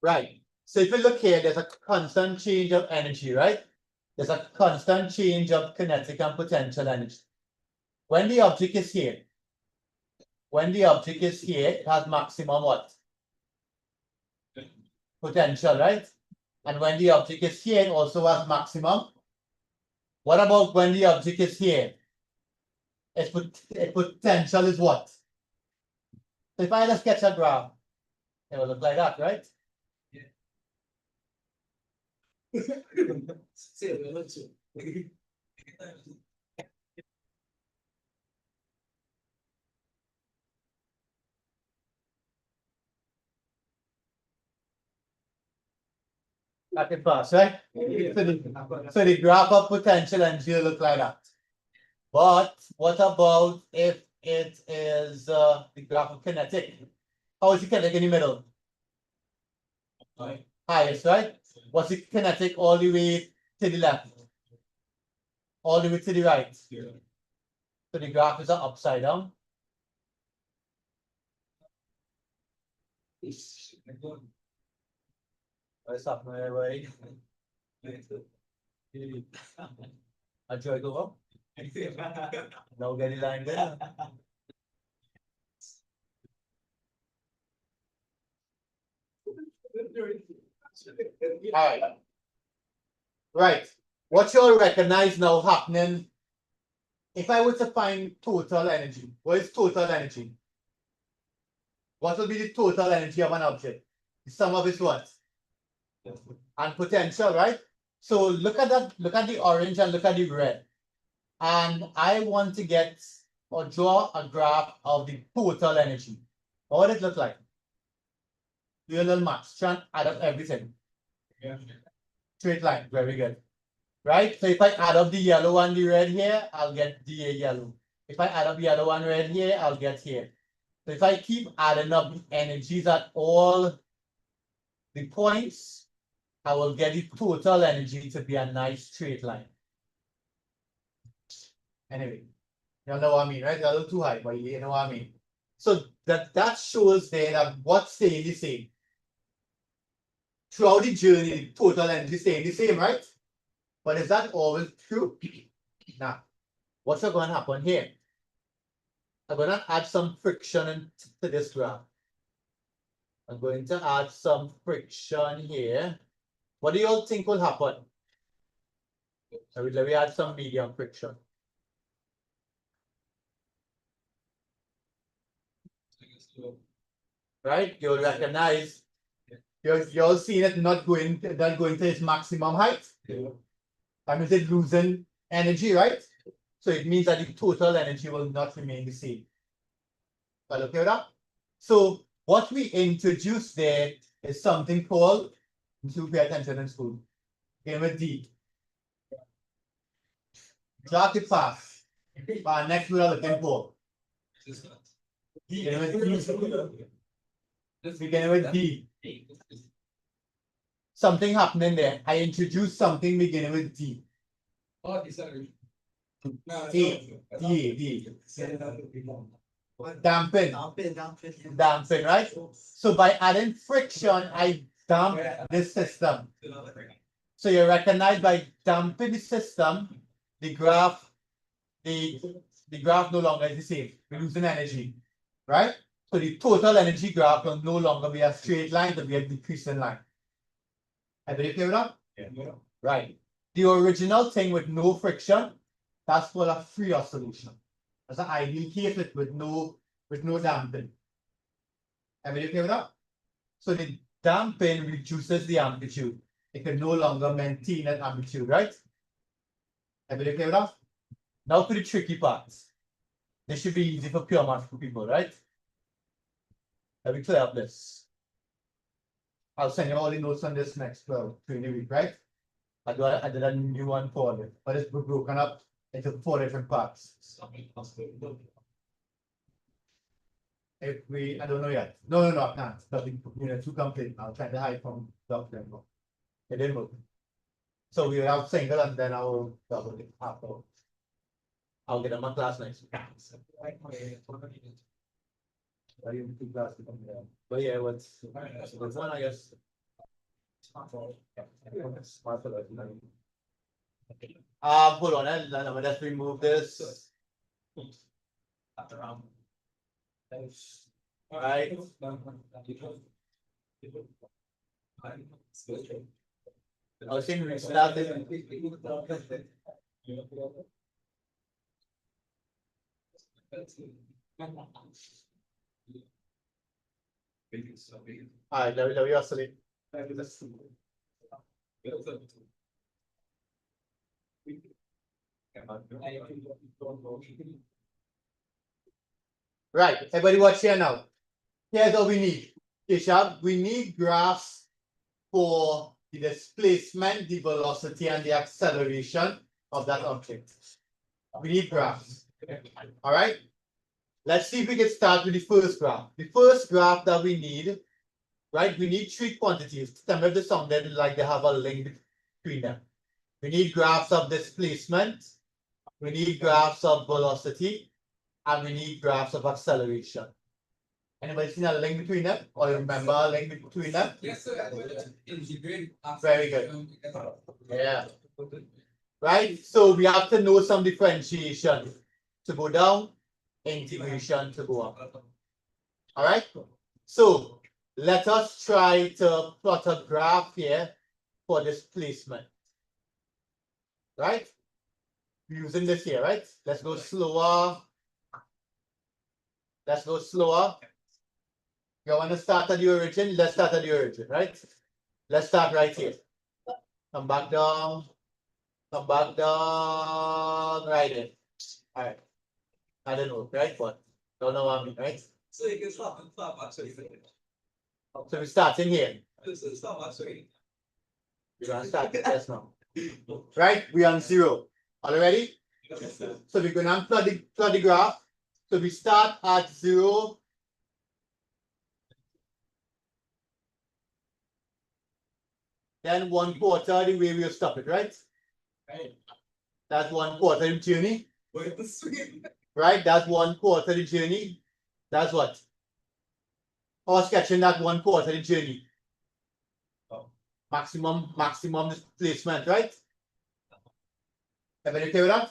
Right. So if you look here, there's a constant change of energy, right? There's a constant change of kinetic and potential energy. When the object is here, it has maximum what? Potential, right? And when the object is here, it also has maximum. What about when the object is here? Its potential is what? So if I just sketch a graph, it will look like that, right? That can pass, right? So the graph of potential energy will look like that. But what about if it is the graph of kinetic? How is the kinetic in the middle? Highest, right? What's the kinetic all the way to the left? All the way to the right. So the graph is upside down. What's up, my way? I try to go up. No getting line there. All right. Right. What you'll recognize now happening. If I were to find total energy, what is total energy? What will be the total energy of an object? The sum of its what? And potential, right? So look at that, look at the orange and look at the red. And I want to get or draw a graph of the total energy. What would it look like? Do a little math, try and add up everything. Yeah. Straight line, very good. Right? So if I add up the yellow and the red here, I'll get the yellow. If I add up the yellow and red here, I'll get here. So if I keep adding up the energies at all the points, I will get the total energy to be a nice straight line. Anyway, you know what I mean, right? A little too high, but you know what I mean. So that shows there that what's staying the same. Throughout the journey, the total energy staying the same, right? But is that always true? Now, what's going to happen here? I'm going to add some friction to this graph. I'm going to add some friction here. What do you all think will happen? Let me add some medium friction. Right? You'll recognize you're seeing it not going to its maximum height. Yeah. That means it's losing energy, right? So it means that the total energy will not remain the same. Well, okay with that? So what we introduced there is something called, to pay attention in school, game with D. Drop the pass. But next we are looking for. Beginning with D. Something happening there. I introduced something beginning with D. D. Dampen, right? So by adding friction, I damp this system. So you recognize by damping the system, the graph no longer is the same. We're losing energy, right? So the total energy graph will no longer be a straight line, it will be a decreasing line. Everybody clear with that? Yeah. Right. The original thing with no friction, that's called a free oscillation. That's an ideal case with no damping. Everybody clear with that? So the damping reduces the amplitude. It can no longer maintain that amplitude, right? Everybody clear with that? Now to the tricky parts. This should be easy for pure math people, right? Let me clear up this. I'll send you all the notes on this next during the week, right? I did a new one for it, but it's broken up into 4 different parts. If I don't know yet. No, I can't. But too complete. I'll try to hide from Dr. It didn't move. So we will have single and then I'll double it after. I'll get them my class next week. But yeah, what's one, I guess. Hold on, let me just remove this. Right. I was saying restart it. Alright, let me oscillate. Right, everybody watch here now. Here's what we need. Keshav, we need graphs for the displacement, the velocity, and the acceleration of that object. We need graphs. All right. Let's see if we can start with the first graph. The first graph that we need, right? We need three quantities. Some of the sounded like they have a link between them. We need graphs of displacement, we need graphs of velocity, and we need graphs of acceleration. Anybody seen a link between them? Or remember a link between them? Yes, sir. Very good. Yeah. Right? So we have to know some differentiation to go down, integration to go up. All right? So let us try to plot a graph here for displacement. Right? Using this here, right? Let's go slower. Let's go slower. You want to start at the origin? Let's start at the origin, right? Let's start right here. Come back down. Come back down. Right in. All right. I don't know, right? But don't know what I mean, right? So you can stop actually. So we start in here. Stop actually. We're gonna start this now. Right? We on 0. All ready? Yes, sir. So we're gonna plot the graph. So we start at 0. Then 1/4 the way we'll stop it, right? Right. That's 1/4 the journey. Wait, the swing. Right? That's 1/4 the journey. That's what? Or sketching that 1/4 the journey. Oh. Maximum displacement, right? Everybody okay with that?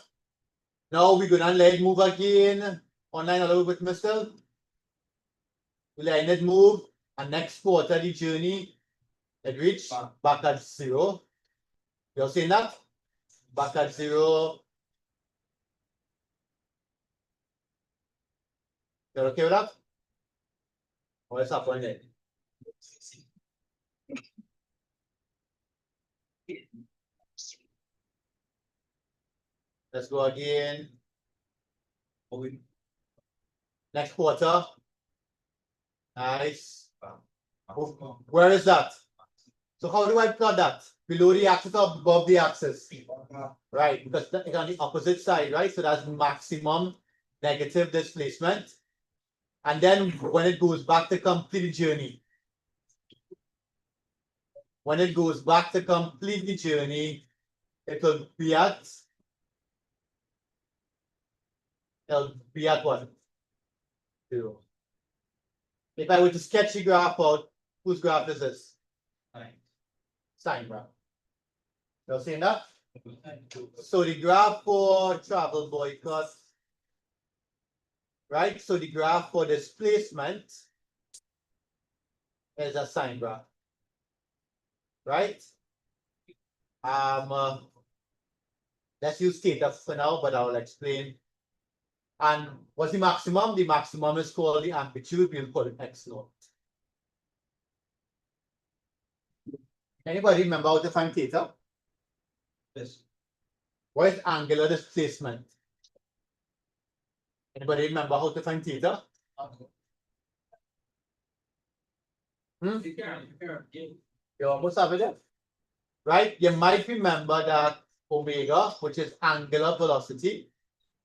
Now we're gonna let it move again. Online a little bit, mister. We let it move. And next quarter the journey. It reach back at 0. You're seeing that? Back at 0. You're okay with that? What's happening there? Let's go again. Next quarter. Nice. Where is that? So how do I plot that? Below the axis or above the axis? Right, because it's on the opposite side, right? So that's maximum negative displacement. And then when it goes back to complete the journey, when it goes back to complete the journey, it'll be at what? 0. If I were to sketch the graph out, whose graph is this? Sine graph. You're seeing that? So the graph for travel boycott, right? So the graph for displacement is a sine graph, right? Let's use theta for now, but I'll explain. And what's the maximum? The maximum is called the amplitude. We'll call it x naught. Anybody remember how to find theta? Yes. What is angular displacement? Anybody remember how to find theta? You almost have it there. Right? You might remember that omega, which is angular velocity,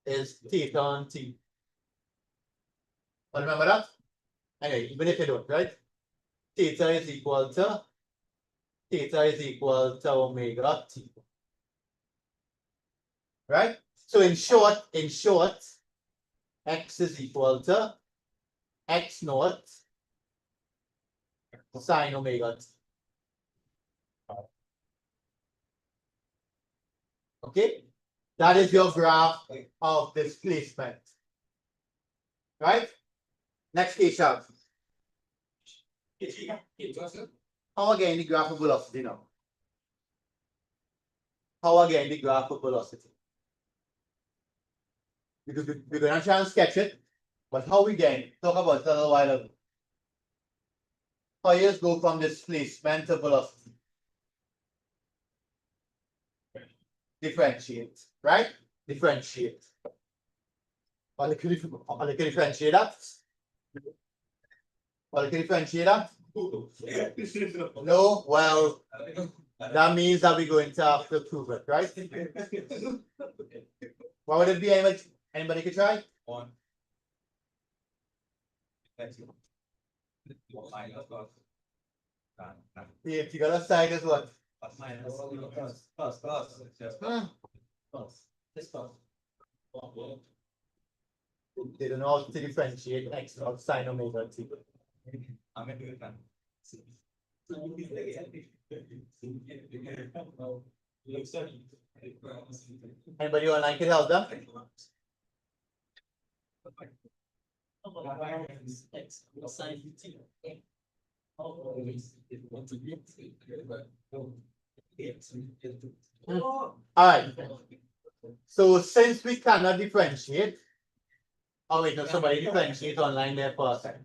is theta on t. Remember that? Anyway, even if you don't, right? Theta is equal to omega t. Right? So in short, x is equal to x naught sine omega t. Okay, that is your graph of displacement. Right? Next case out. How again the graph of velocity now? How again the graph of velocity? Because we're gonna try and sketch it, but how we get talk about it a little while ago. How you go from displacement to velocity? Differentiate, right? Differentiate. Or you can differentiate that. Or you can differentiate that. No, well, that means that we're going to have to prove it, right? What would it be? Anybody could try? One. If you got a side as what? They don't know how to differentiate x of sine omega t. I'm gonna do it now. Anybody online can help them? Alright. So since we cannot differentiate, oh wait, no, somebody differentiate online there for a second.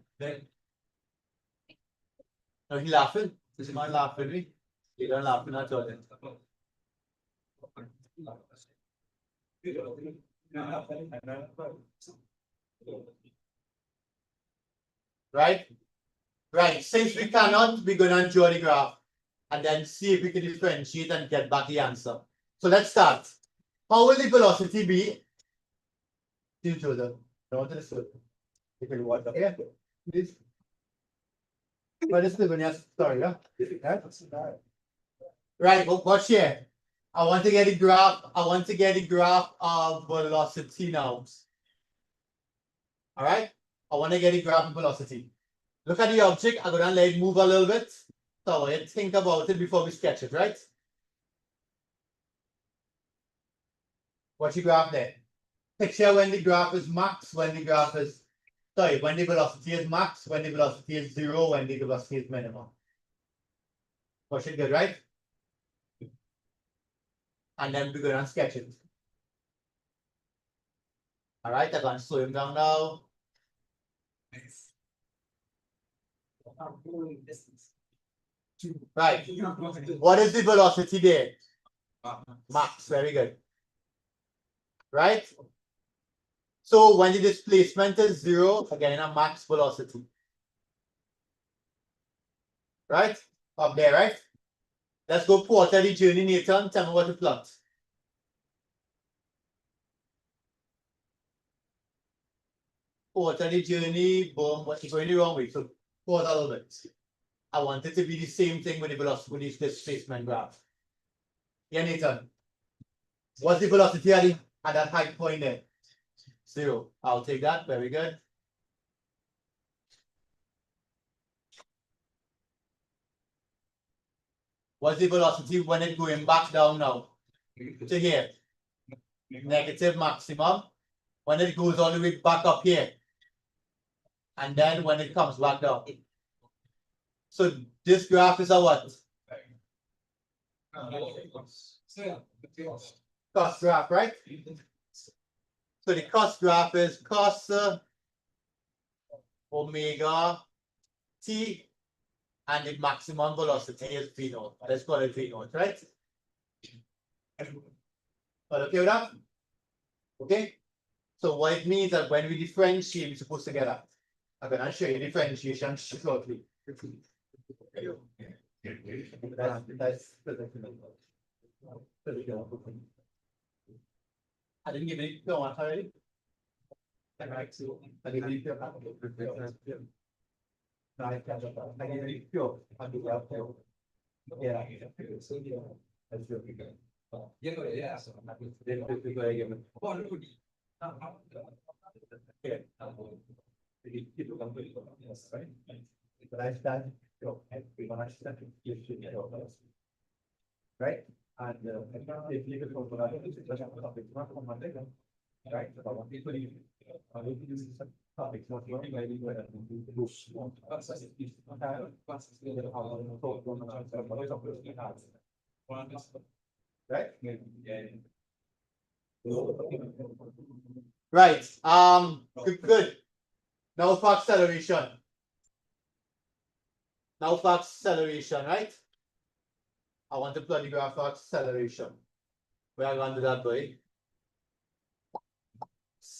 No, he laughing. This is not laughing, me. He don't laugh at all. Right? Right. Since we cannot, we're gonna draw the graph and then see if we can differentiate and get back the answer. So let's start. How will the velocity be? You show them. I want to show them. You can watch up here. Please. But it's the one, sorry, yeah. Right, but watch here. I want to get a graph. I want to get a graph of velocity now. All right. I want to get a graph of velocity. Look at the object. I'm gonna let it move a little bit. So let's think about it before we sketch it, right? What's your graph there? Picture when the graph is max, when the graph is when the velocity is max, when the velocity is zero, when the velocity is minimum. Watch it good, right? And then we're gonna sketch it. All right, I'm gonna slow him down now. Right. What is the velocity there? Max. Very good. Right? So when the displacement is zero, again a max velocity. Right? Up there, right? Let's go quarter the journey, Nathan. Tell me what to plot. Quarter the journey, boom, what's going the wrong way? So quarter a little bit. I want it to be the same thing with the velocity with the displacement graph. Yeah, Nathan. What's the velocity at that height point there? Zero. I'll take that. Very good. What's the velocity when it's going back down now? To here. Negative maximum. When it goes all the way back up here. And then when it comes back down. So this graph is a what? Cost graph, right? So the cost graph is cos omega t, and the maximum velocity is v naught. Let's call it v naught, right? All okay with that? Okay. So what it means that when we differentiate, we're supposed to get that. I'm gonna show you differentiation shortly. I didn't give any go on already. I didn't give you right? And if you could go for that, topics not on Monday, right? About one people, topics not maybe right? Right. Good. Now for acceleration. Now for acceleration, right? I want to plot the graph for acceleration. We are going to do that, boy.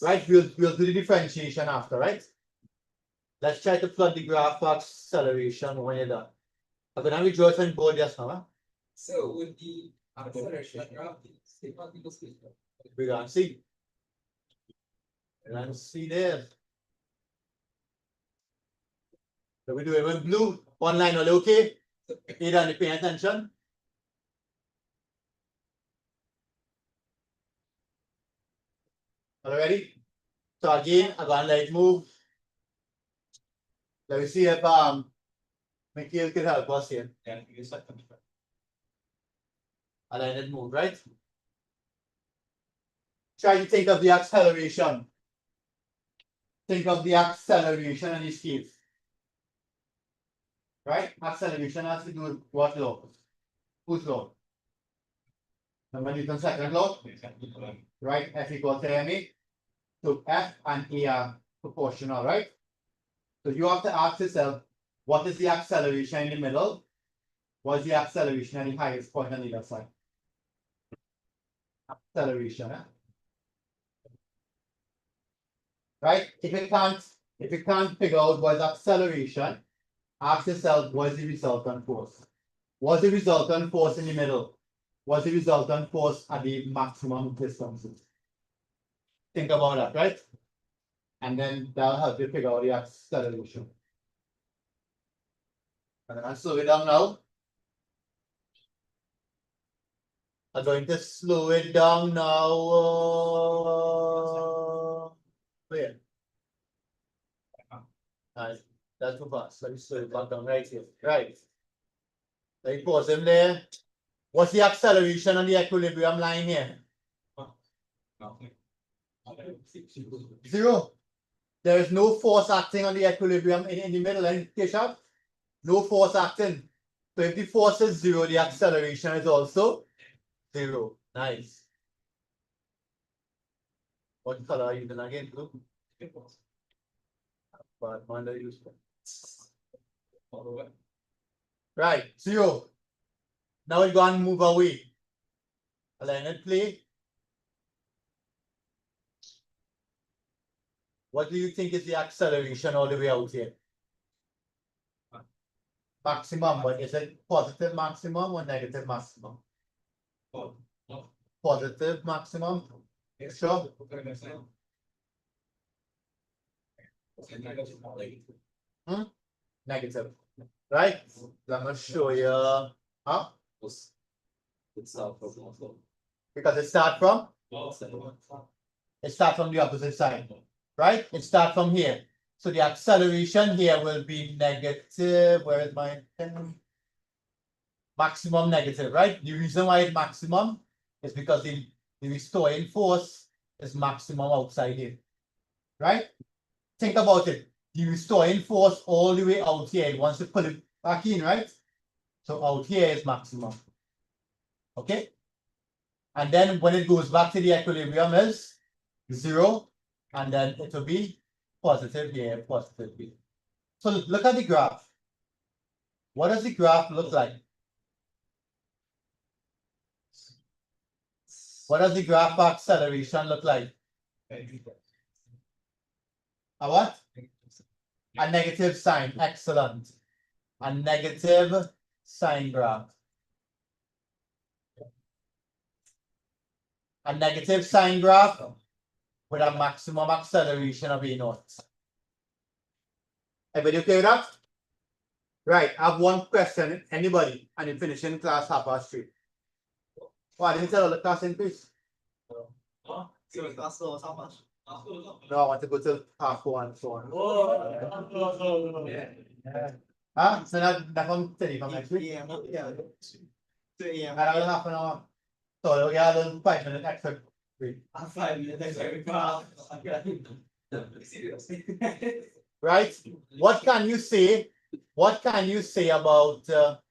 Right, we'll do the differentiation after, right? Let's try to plot the graph for acceleration when you're done. I'm gonna redraw it on board just now. Huh? So with the acceleration graph, We're gonna see. Let's see there. So we do it with blue. One line all okay. You done paying attention? Already? So again, I'm gonna let it move. Let me see if Mikhail can help us here. Yeah, you said And let it move, right? Try to think of the acceleration. Think of the acceleration in this case. Right? Acceleration has to do with what law? Whose law? Number Newton's second law. Right? F equals to ma. So F and A are proportional, right? So you have to ask yourself, what is the acceleration in the middle? What is the acceleration at the highest point on the other side? Acceleration, right? If you can't figure out what is acceleration, ask yourself, what is the resultant force? What's the resultant force in the middle? What's the resultant force at the maximum distances? Think about that, right? And then that'll help you figure out the acceleration. And I'll slow it down now. I'm going to slow it down now. Where? Nice. That's too fast. Let me slow it back down right here. Right. Let me pause him there. What's the acceleration on the equilibrium line here? Zero. There is no force acting on the equilibrium in the middle, and Keshav? No force acting. So if the force is zero, the acceleration is also zero. Nice. What color are you using again? Blue? But mine are useful. Right, zero. Now we're going to move away. Let it play. What do you think is the acceleration all the way out here? Maximum, but is it positive maximum or negative maximum? Positive maximum? Sure. Negative. Right? I'm gonna show you. Huh? Because it starts from? It starts from the opposite side. Right? It starts from here. So the acceleration here will be negative. Where is my maximum negative, right? The reason why it's maximum is because the restoring force is maximum outside here. Right? Think about it. The restoring force all the way out here. It wants to pull it back in, right? So out here is maximum. Okay? And then when it goes back to the equilibrium is zero. And then it will be positive here, positive here. So look at the graph. What does the graph look like? What does the graph for acceleration look like? A what? A negative sign. Excellent. A negative sign graph. A negative sign graph with a maximum acceleration of A naught. Everybody okay with that? Right, I have one question. Anybody? And you finish in class 3:30. Oh, I didn't tell all the class in please. No, I want to go to 1:30 and so on. So that from today, from next week? Another half an hour. So we got a 5 minute extra break. 5 minutes extra. Right? What can you say? What can you say about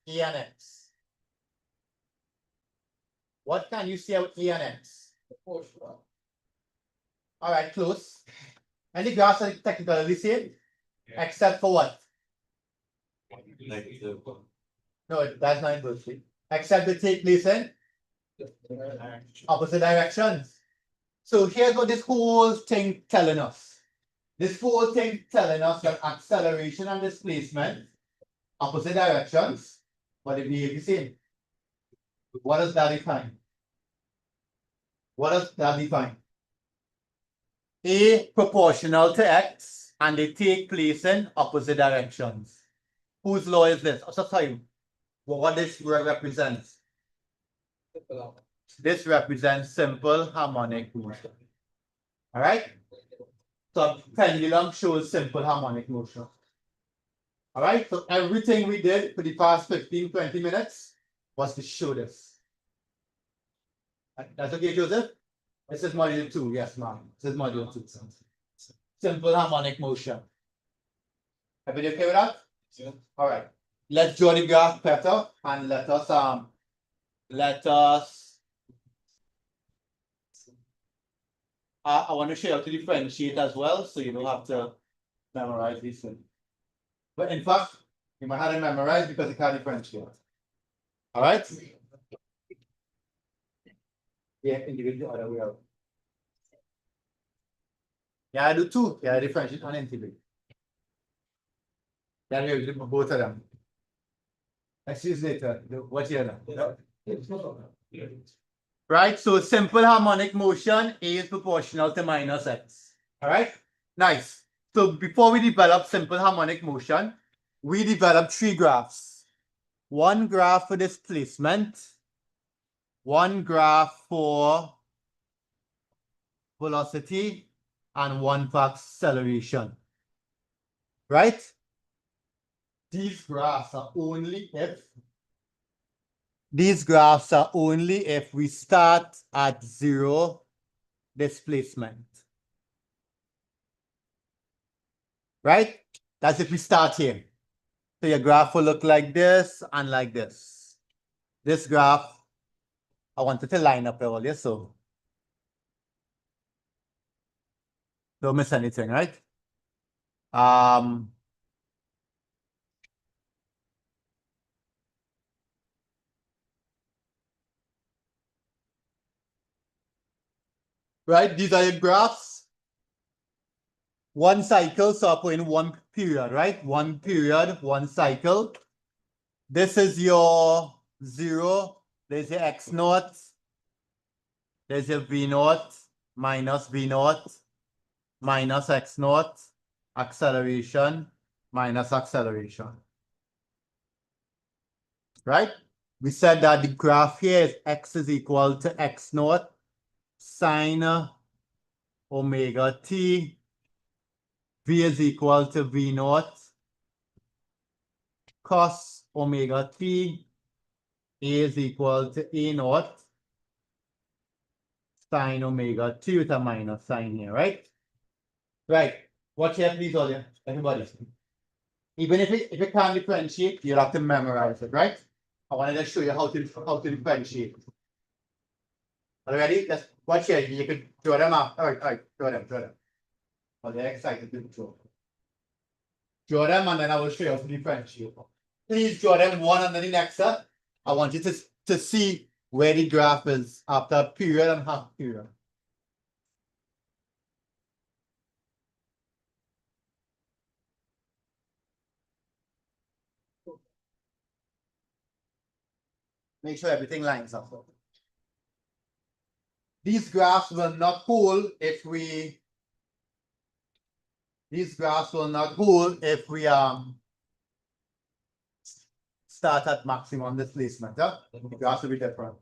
E and X? What can you say about E and X? All right, close. And the graphs are technically the same, except for what? No, that's not inversely. Except they take place in opposite directions. So here's what this whole thing telling us. This whole thing telling us that acceleration and displacement, opposite directions, but they behave the same. What does that define? What does that define? A proportional to X, and they take place in opposite directions. Whose law is this? I'll tell you what this represents. This represents simple harmonic motion. All right? So pendulum shows simple harmonic motion. All right? So everything we did for the past 15, 20 minutes was to show this. That's okay, Joseph? This is module 2. Yes, ma'am. This is module 2. Simple harmonic motion. Everybody okay with that? Yeah. All right. Let's draw the graph better and let us I want to show you how to differentiate as well, so you don't have to memorize these things. But in fact, you might have to memorize because you can't differentiate. All right? Yeah, individual other way out. Yeah, I do too. Yeah, I differentiate and integrate. Yeah, we do both of them. Excuse later. What's here now? Right, so simple harmonic motion A is proportional to minus X. All right, nice. So before we develop simple harmonic motion, we developed 3 graphs. One graph for displacement, one graph for velocity, and one for acceleration. Right? These graphs are only if we start at 0 displacement. Right? That's if we start here. So your graph will look like this and like this. This graph, I wanted to line up earlier, so don't miss anything, right? Right, these are your graphs. One cycle, so I put in one period, right? One period, one cycle. This is your 0. There's your x naught. There's your v naught minus v naught minus x naught, acceleration minus acceleration. Right? We said that the graph here is x is equal to x naught sine omega t. V is equal to v naught cos omega t. A is equal to a naught sine omega t with a minus sign here, right? Right. Watch here, please, all you. Everybody. Even if it can't differentiate, you'll have to memorize it, right? I wanted to show you how to differentiate. Are you ready? Just watch here. You can draw them up. All right, draw them. Oh, they're excited to draw. Draw them and then I will show you how to differentiate. Please draw them one under the next. I want you to see where the graph is after a period and half period. Make sure everything lines up. These graphs will not hold if we start at maximum displacement. Yeah? The graphs will be different.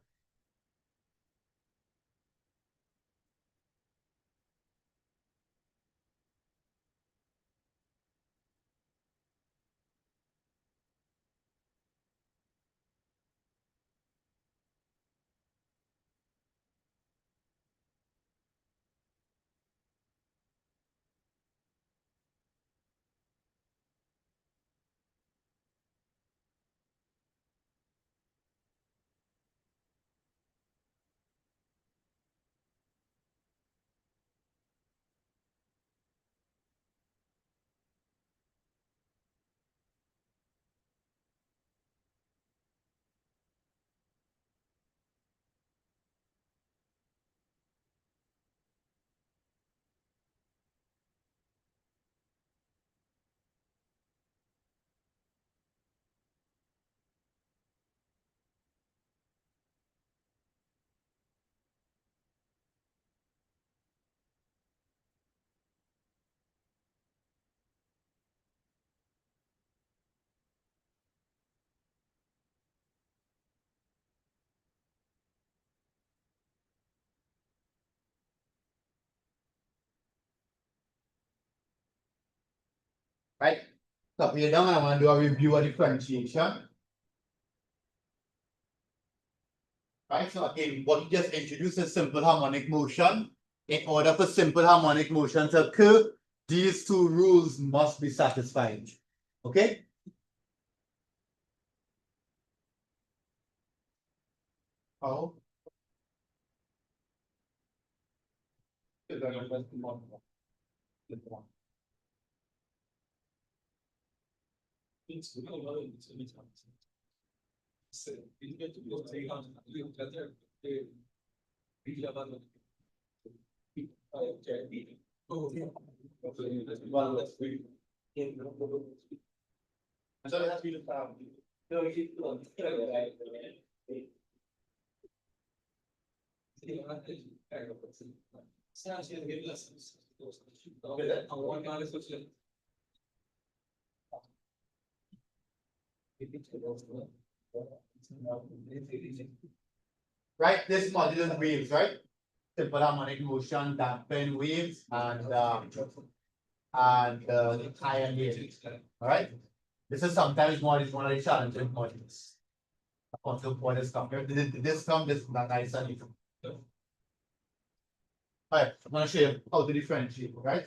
Right? So here down, I want to do a review of differentiation. Right, so again, what we just introduced is simple harmonic motion. In order for simple harmonic motion to occur, these two rules must be satisfied. Okay? How? Right, this modulus waves, right? Simple harmonic motion, dampen waves, and ion waves. All right. This is sometimes one of the challenging modules. Also, what is compared to this term, this is not nice and easy. All right, I'm going to show you how to differentiate, right?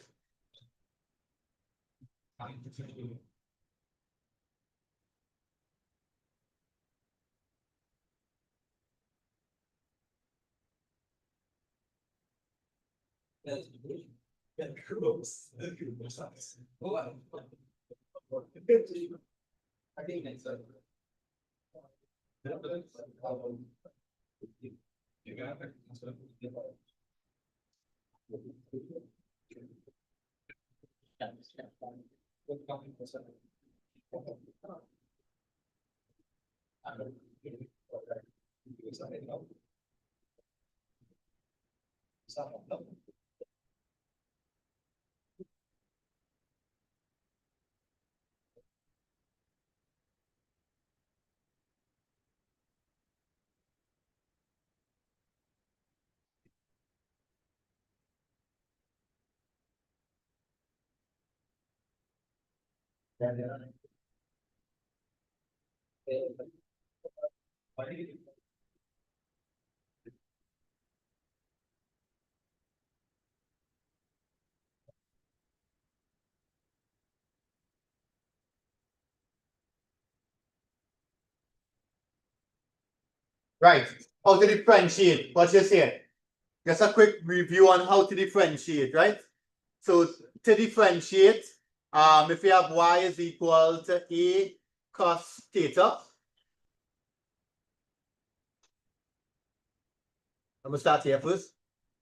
Right, how to differentiate, what you say? Just a quick review on how to differentiate, right? So to differentiate, if we have y is equal to a cos theta. I'm gonna start here first.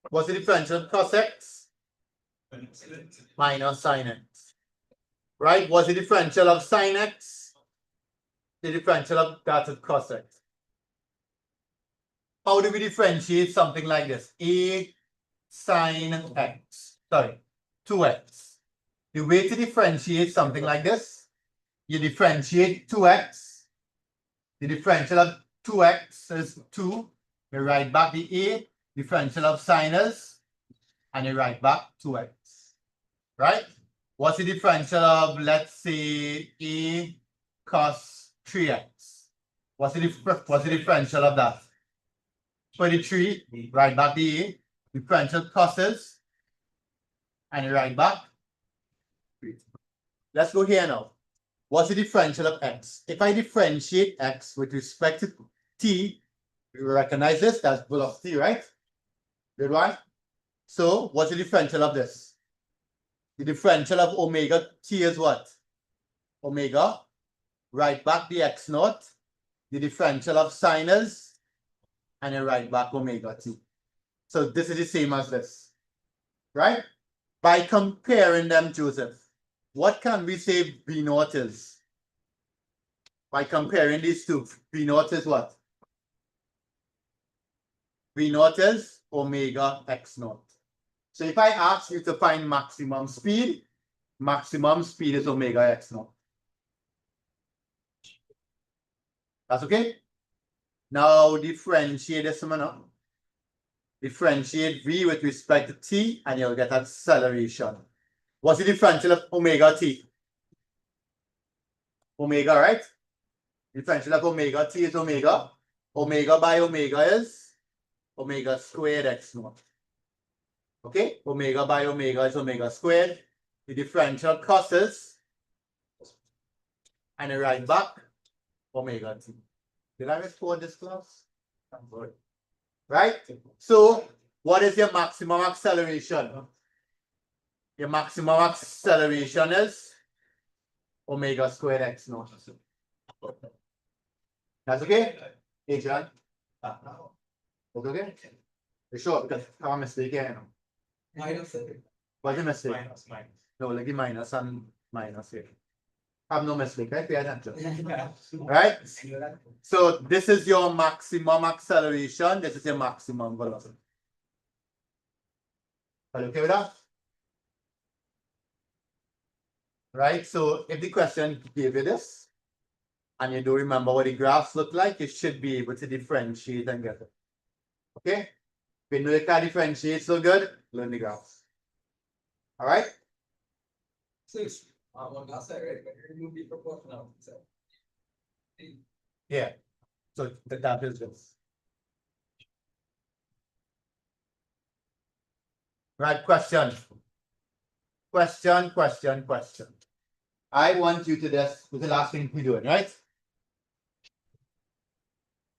What's the differential of cos x? Minus sin x. Right? What's the differential of sin x? The differential of that of cos x. How do we differentiate something like this? A sin x. Sorry, 2x. The way to differentiate something like this, you differentiate 2x. The differential of 2x is 2. You write back the a. Differential of sin is, and you write back 2x. Right? What's the differential of, let's say, a cos 3x? What's the differential of that? 23. Write back the a. Differential cos's, and you write back. Let's go here now. What's the differential of x? If I differentiate x with respect to t, you recognize this, that's velocity, right? Good one. So what's the differential of this? The differential of omega t is what? Omega. Write back the x naught. The differential of sin is, and you write back omega t. So this is the same as this, right? By comparing them, Joseph, what can we say V naught is? By comparing these two, V naught is what? V naught is omega x naught. So if I ask you to find maximum speed is omega x naught. That's okay? Now differentiate this one up. Differentiate V with respect to t, and you'll get acceleration. What's the differential of omega t? Omega, right? Differential of omega, t is omega. Omega by omega is omega squared x naught. Okay, omega by omega is omega squared. The differential causes, and I write back omega t. Did I record this class? Right? So, what is your maximum acceleration? Your maximum acceleration is omega squared x naught. That's okay? Hey, John? That's okay? You sure? Because I have a mistake here. Minus. What's the mistake? No, like the minus and minus here. I have no mistake, right? Pay attention. Right? So this is your maximum acceleration. This is your maximum velocity. Are you okay with that? Right? So if the question gave you this, and you don't remember what the graphs look like, you should be able to differentiate and get it. Okay? If you know you can't differentiate so good, learn the graphs. All right? Six. On that side, right? But you remove the proportional. Yeah. So that is this. Right, question. Question. I want you to this is the last thing we're doing, right?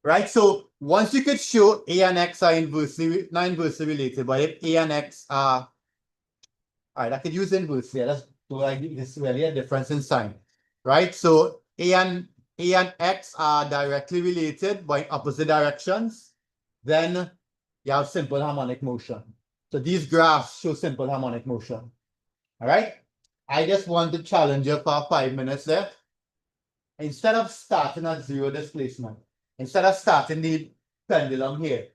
Right, so once you could show A and X are inversely, not inversely related, but if A and X are, all right, I could use inversely. Let's do like this really a difference in sign, right? So A and X are directly related but in opposite directions, then you have simple harmonic motion. So these graphs show simple harmonic motion. All right. I just want to challenge you for 5 minutes there. Instead of starting at zero displacement, instead of starting the pendulum here,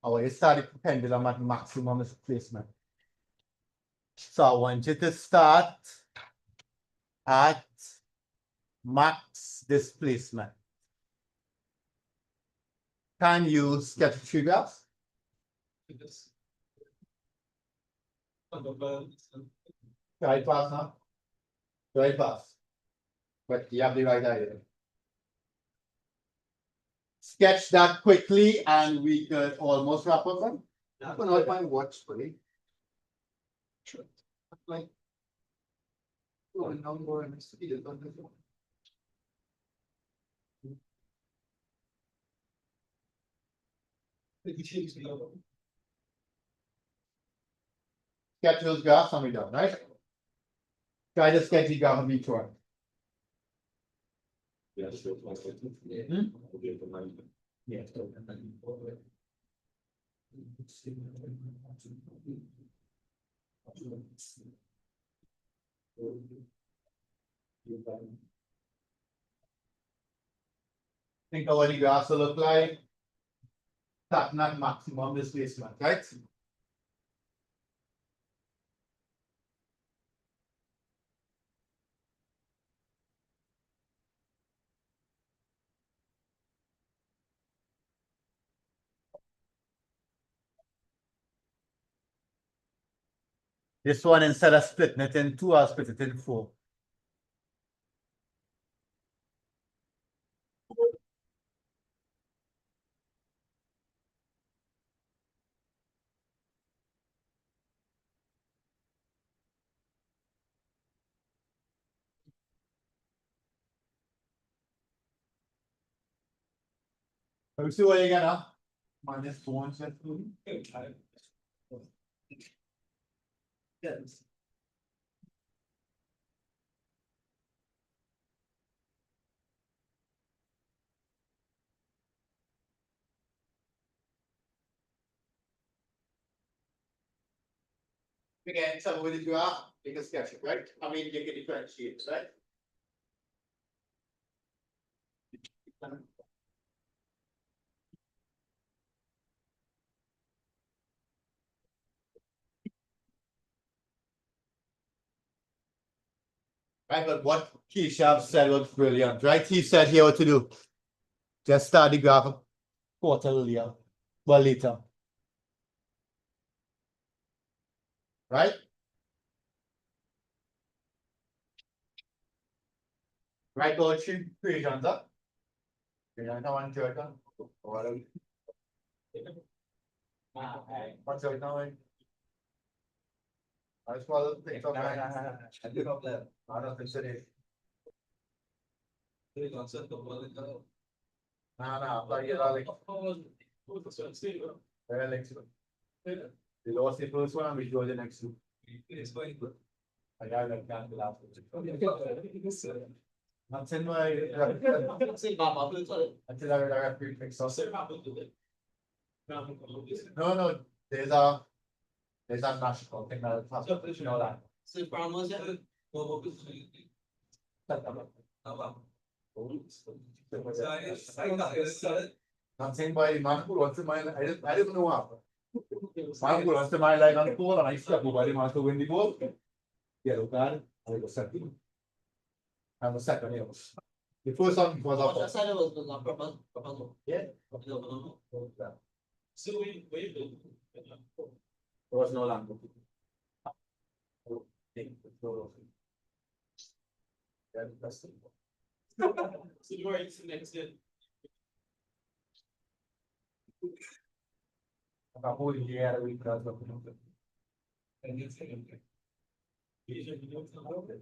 I want you to start the pendulum at maximum displacement. So I want you to start at max displacement. Can you sketch 3 graphs? Try it fast now. Try it fast. But you have the right idea. Sketch that quickly and we could almost wrap up then. I don't know if my watch fully. Sure. Like, oh, number and speed is on this one. Sketch those graphs and we're done, right? Try to sketch the graph of each one. Yeah. Think of what the graphs will look like. That's not maximum displacement, right? This one, instead of splitting it in 2, I'll split it in 4. Let me see what you get now. Minus 4 and set 2. Yes. Again, so with the graph, you can sketch it, right? I mean, you can differentiate, right? Right, but what Keisha said was brilliant, right? He said here what to do. Just start the graph a quarter earlier, well later. Right? Write all three equations up. You know, one third one. What's your now? I just follow the thing. Okay. I did not play. I don't consider it. No, but you're like, very like, you lost the first one, we go the next two. I got like that the last one. Not in my. Until I got prefix. No, there's a national thing that you know that. Not saying by man who wants to mind, I didn't know how. Man who wants to mind like on the ball and I step over him to win the ball. Yellow card, I was second. I'm a second here. The first one was up. Yeah. There was no language.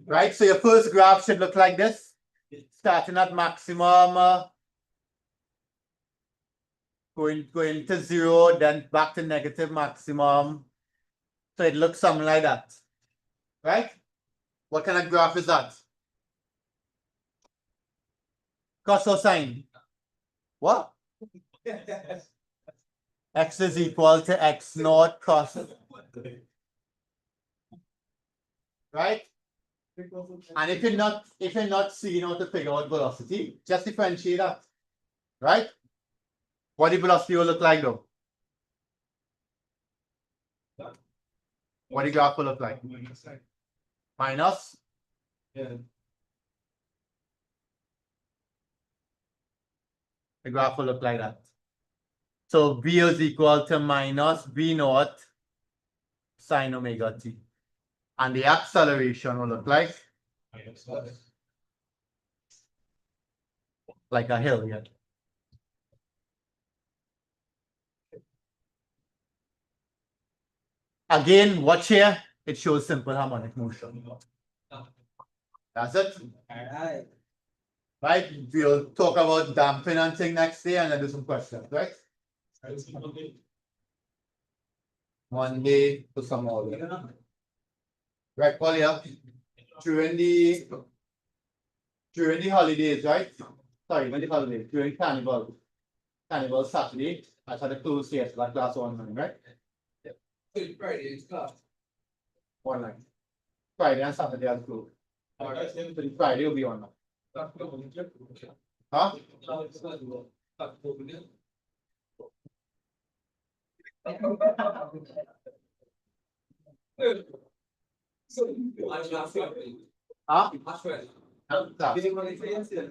Right, so your first graph should look like this. Starting at maximum, going to zero, then back to negative maximum. So it looks something like that. Right? What kind of graph is that? Cos or sine? What? X is equal to x naught cos. Right? And if you're not seeing how to figure out velocity, just differentiate that. Right? What the velocity will look like though? What the graph will look like? Minus. Yeah. The graph will look like that. So V is equal to minus V naught sine omega t. And the acceleration will look like a hill, yeah. Again, watch here. It shows simple harmonic motion. That's it. Alright. Right? We'll talk about damping and thing next day and then do some questions, right? Monday to some more. Right, Paul, yeah. During the holidays, right? Sorry, when the holidays, during Carnival Saturday, I had a close yes, like class 1 morning, right? Friday is class. One night. Friday and Saturday are closed. Friday will be online. Huh? Huh?